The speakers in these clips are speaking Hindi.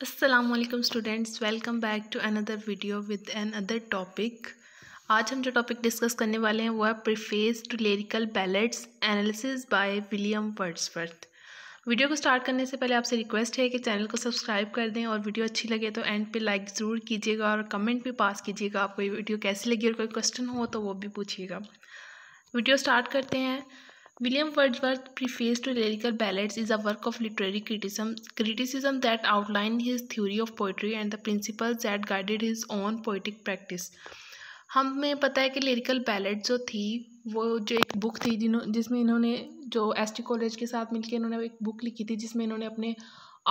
Assalamualaikum students, welcome back to another video with another topic. आज हम जो टॉपिक डिस्कस करने वाले हैं वो है Preface to Lyrical Ballads analysis by William Wordsworth. Video को स्टार्ट करने से पहले आपसे रिक्वेस्ट है कि चैनल को सब्सक्राइब कर दें और वीडियो अच्छी लगे तो एंड पे लाइक ज़रूर कीजिएगा और कमेंट भी पास कीजिएगा। आपको ये वीडियो कैसी लगी और कोई क्वेश्चन हो तो वो भी पूछिएगा। वीडियो स्टार्ट करते हैं। William Wordsworth's preface to Lyrical Ballads is a work of literary criticism that outlined his theory of poetry and the principles that guided his own poetic practice. हमें पता है कि लिरिकल बैलेड जो थी वो जो एक बुक थी जिसमें इन्होंने जो एसटी कॉलेज के साथ मिलकर इन्होंने एक बुक लिखी थी जिसमें इन्होंने अपने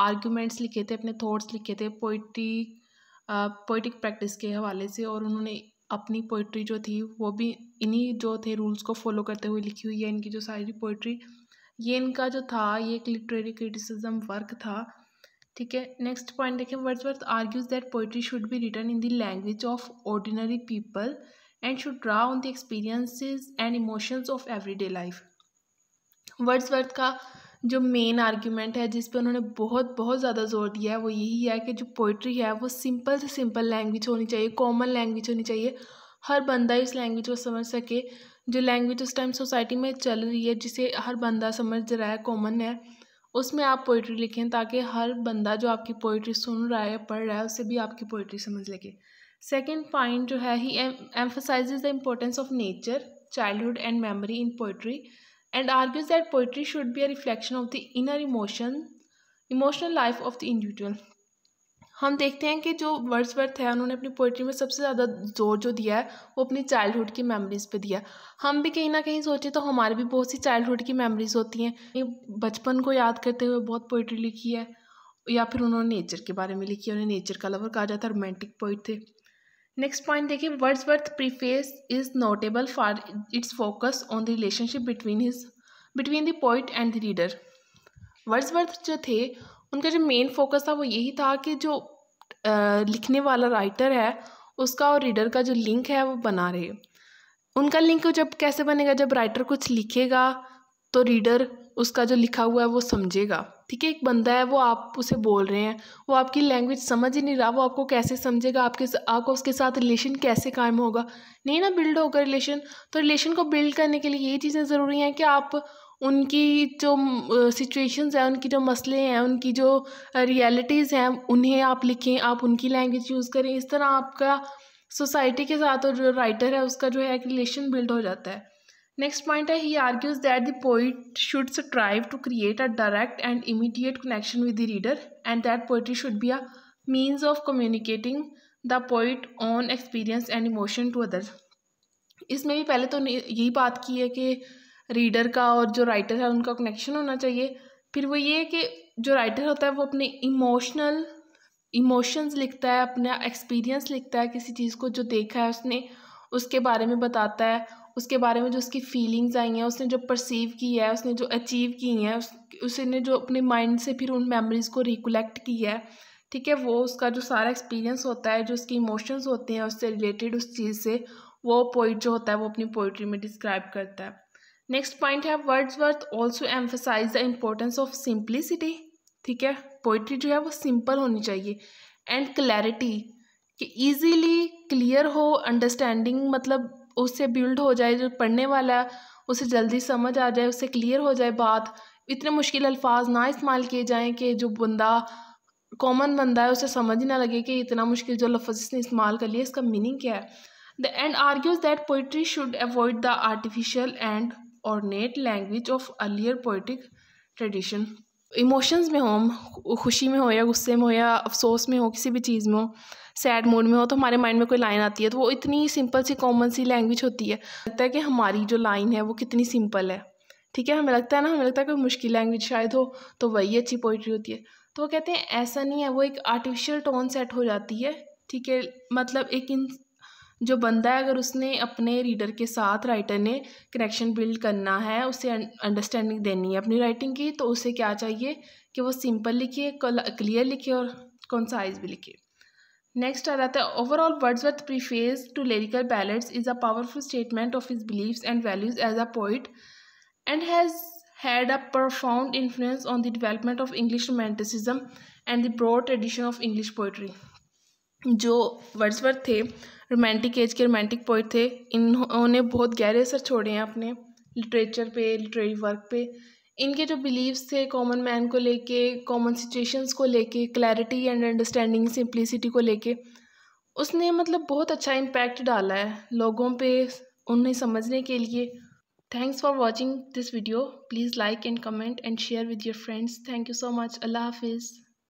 आर्ग्यूमेंट्स लिखे थे, अपने थॉट्स लिखे थे पोइटिक प्रैक्टिस के हवाले से, और उन्होंने अपनी पोइट्री जो थी वो भी इन्हीं जो थे रूल्स को फॉलो करते हुए लिखी हुई है। इनकी जो सारी पोइट्री, ये इनका जो था ये एक लिटरेरी क्रिटिसिज्म वर्क था। ठीक है, नेक्स्ट पॉइंट देखिए। Wordsworth argues that poetry should be written in the language of ordinary people and should draw on the experiences and emotions of everyday life. Wordsworth का जो मेन आर्ग्यूमेंट है जिस पे उन्होंने बहुत ज़्यादा जोर दिया है वो यही है कि जो पोइट्री है वो सिंपल से सिंपल लैंग्वेज होनी चाहिए, कॉमन लैंग्वेज होनी चाहिए, हर बंदा इस लैंग्वेज को समझ सके। जो लैंग्वेज उस टाइम सोसाइटी में चल रही है जिसे हर बंदा समझ रहा है, कॉमन है, उसमें आप पोइट्री लिखें ताकि हर बंदा जो आपकी पोइट्री सुन रहा है या पढ़ रहा है उससे भी आपकी पोइट्री समझ लगे। सेकेंड पॉइंट जो है, he emphasizes the importance of nature, childhood and memory in poetry and argues that poetry should be a reflection of the inner emotional life of the individual. हम देखते हैं कि जो वर्ड्सवर्थ है उन्होंने अपनी पोइट्री में सबसे ज़्यादा जोर जो दिया है वो अपनी चाइल्डहुड की मेमोरीज पे दिया। हम भी कहीं ना कहीं सोचे तो हमारी भी बहुत सी चाइल्डहुड की मेमोरीज होती हैं। ये बचपन को याद करते हुए बहुत पोइट्री लिखी है, या फिर उन्होंने नेचर के बारे में लिखी है, उन्हें नेचर का लवर कहा जाता है, रोमांटिक पोइट थे। नेक्स्ट पॉइंट देखिए। Wordsworth preface is notable for its focus on the relationship between the poet and the reader. Wordsworth जो थे उनका जो मेन फोकस था वो यही था कि जो लिखने वाला राइटर है उसका और रीडर का जो लिंक है वो बना रहे। उनका लिंक जब कैसे बनेगा, जब राइटर कुछ लिखेगा तो रीडर उसका जो लिखा हुआ है वो समझेगा। ठीक है, एक बंदा है वो आप उसे बोल रहे हैं, वो आपकी लैंग्वेज समझ ही नहीं रहा, वो आपको कैसे समझेगा, आपको उसके साथ रिलेशन कैसे कायम होगा, नहीं ना बिल्ड होगा रिलेशन। तो रिलेशन को बिल्ड करने के लिए यही चीज़ें ज़रूरी हैं कि आप उनकी जो सिचुएशंस हैं, उनकी जो मसले हैं, उनकी जो रियलिटीज़ हैं उन्हें आप लिखें, आप उनकी लैंग्वेज यूज़ करें। इस तरह आपका सोसाइटी के साथ और जो राइटर है उसका जो है एक रिलेशन बिल्ड हो जाता है। नेक्स्ट पॉइंट है, he argues that the poet should strive to create a direct and immediate connection with the reader and that poetry should be a means of communicating the poet on experience and emotion to others. इसमें भी पहले तो यही बात की है कि रीडर का और जो राइटर है उनका कनेक्शन होना चाहिए। फिर वो ये कि जो राइटर होता है वो अपने इमोशंस लिखता है, अपना एक्सपीरियंस लिखता है, किसी चीज़ को जो देखा है उसने उसके बारे में बताता है, उसके बारे में जो उसकी फीलिंग्स आई हैं, उसने जो परसीव की है, उसने जो अचीव की हैं, उसने जो अपने माइंड से फिर उन मेमोरीज़ को रिकलेक्ट की है। ठीक है, वो उसका जो सारा एक्सपीरियंस होता है, जो उसके इमोशंस होते हैं उससे रिलेटेड उस चीज़ से वो पोइट जो होता है वो अपनी पोइट्री में डिस्क्राइब करता है। नेक्स्ट पॉइंट है, Wordsworth also emphasise the importance of simplicity. ठीक है, पोइट्री जो है वो सिंपल होनी चाहिए, एंड क्लैरिटी, कि ईजीली क्लियर हो, अंडरस्टैंडिंग मतलब उससे बिल्ड हो जाए, जो पढ़ने वाला है उसे जल्दी समझ आ जाए, उससे क्लियर हो जाए बात। इतने मुश्किल अल्फाज ना इस्तेमाल किए जाएं कि जो बंदा कॉमन बंदा है उसे समझ ही ना लगे कि इतना मुश्किल जो लफ्ज़ इसने इस्तेमाल कर लिया इसका मीनिंग क्या है। The end argues that poetry should avoid the artificial and ornate language of earlier poetic tradition. Emotions में हो, खुशी में हो या गुस्से में हो या अफसोस में हो, किसी भी चीज़ में हो, सैड मूड में हो, तो हमारे माइंड में कोई लाइन आती है तो वो इतनी सिंपल सी कॉमन सी लैंग्वेज होती है, लगता है कि हमारी जो लाइन है वो कितनी सिंपल है। ठीक है, हमें लगता है ना, हमें लगता है कोई मुश्किल लैंग्वेज शायद हो तो वही अच्छी पोइट्री होती है। तो वो कहते हैं ऐसा नहीं है, वो एक आर्टिफिशियल टोन सेट हो जाती है। ठीक है, मतलब जो बंदा है अगर उसने अपने रीडर के साथ, राइटर ने कनेक्शन बिल्ड करना है, उसे अंडरस्टैंडिंग देनी है अपनी राइटिंग की, तो उसे क्या चाहिए कि वो सिंपल लिखे, क्लियर लिखे और कंसाइज भी लिखे। नेक्स्ट आ जाता है, overall Wordsworth Preface to Lyrical Ballads is a powerful statement of his beliefs and values as a poet and has had a profound influence on the development of English Romanticism and the broad tradition of English poetry. जो वर्ड्सवर्थ थे रोमांटिक एज के रोमांटिक पोइट थे, इन्होंने बहुत गहरे असर छोड़े हैं अपने लिटरेचर पे, लिटरेरी वर्क पे। इनके जो बिलीव्स थे कॉमन मैन को लेके, कॉमन सिचुएशंस को लेके, क्लैरिटी एंड अंडरस्टैंडिंग, सिंप्लिसिटी को लेके, उसने मतलब बहुत अच्छा इम्पैक्ट डाला है लोगों पे उन्हें समझने के लिए। Thanks for watching this video. Please like and comment and share with your friends. Thank you so much. अल्लाह हाफिज़।